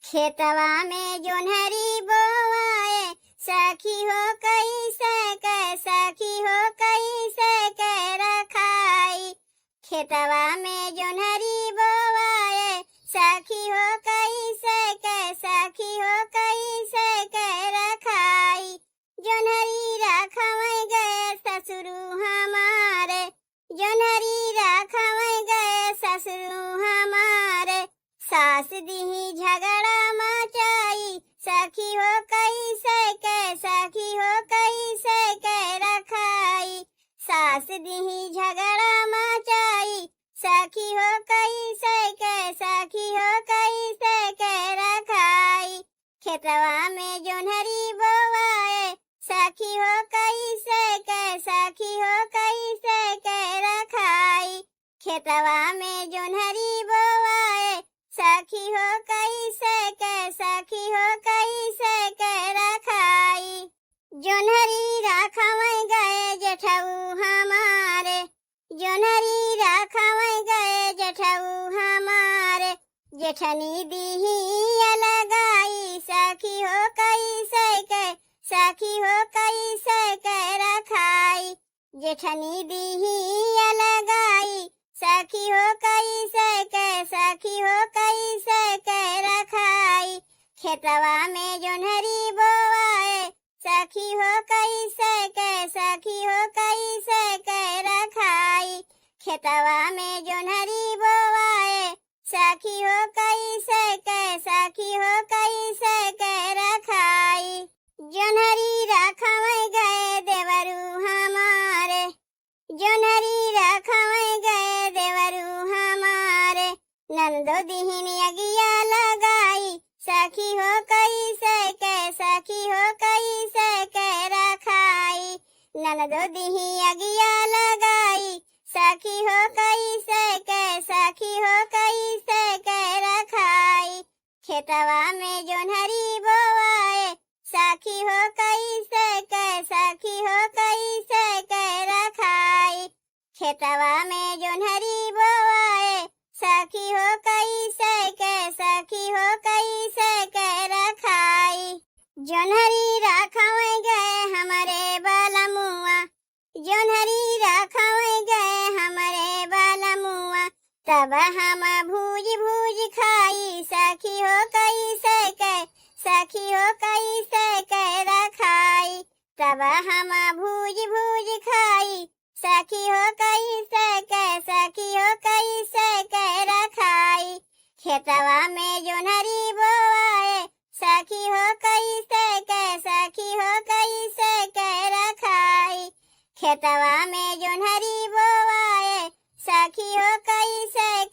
खेतवा में जोन्हरी बोवाए सखी हो कैसे कै सखी हो कैसे कै रखाई। खेतवा में जोन्हरी बोवाए सखी हो कैसे कै सखी हो कैसे कै रखाई। जोन्हरी रखवे गए ससुरु हमारे जोन्हरी रखवे गए ससुरु हमारे। सास दीही झगड़ा मचाई सखी हो कैसे कै सखी हो कैसे कै रखाई। सास दीही झगड़ा मचाई सखी हो कैसे कै सखी हो कैसे कै रखाई। खेतवा में जोन्हरी बोवाए सखी हो कैसे कै सखी हो कैसे कै रखाई। खेतवा में जोन्हरी बोवाए सखी हो कैसे कै सखी हो कैसे कै रखाई। जोन्हरी रखवे गए जेठऊ हमारे जोन्हरी रखवे गए जेठऊ हमारे। जेठनी दीही लगाई सखी हो कैसे कै सखी हो कैसे कै रखाई। जेठनी दीही लगाई सखी हो कैसे कै सखी हो कैसे कै रखाई। खेतवा में जोन्हरी बोवाए सखी हो कैसे कै सखी हो कैसे कै रखाई। खेतवा में जोन्हरी बोवाए सखी हो कैसे कै सखी हो कैसे कै रखाई। जोन्हरी रखवे गए देवरू हमारे जोन्हरी रखवे गए देवरू हमारे। नंदो दीहिन अगिया लगाई सखी हो कैसे कै सखी हो कैसे कै रखाई। नंदो दीही अगिया लगाई सखी हो कैसे कै सखी हो कैसे कै रखाई। खेतवा में जोन्हरी बोवाए सखी हो कैसे कै सखी हो कैसे कै रखाई। खेतवा में जोन्हरी बोवाए सखी हो कैसे कै सखी हो कैसे कै रखाई। जोन्हरी रखवे गए हमारे बालमुआ जोन्हरी रखवे गए हमारे बालमुआ। तब हम भूज भूज खाई सखी हो कैसे कै सखी हो कैसे कै रखाई। तब हम भूज भूज खाई सखी हो कैसे कै सखी हो कैसे कै रखाई। खेतवा में जोन्हरी बोवाए सखी हो कैसे कै सखी हो कैसे कै रखाई। खेतवा में जोन्हरी बोवाए सखी हो कैसे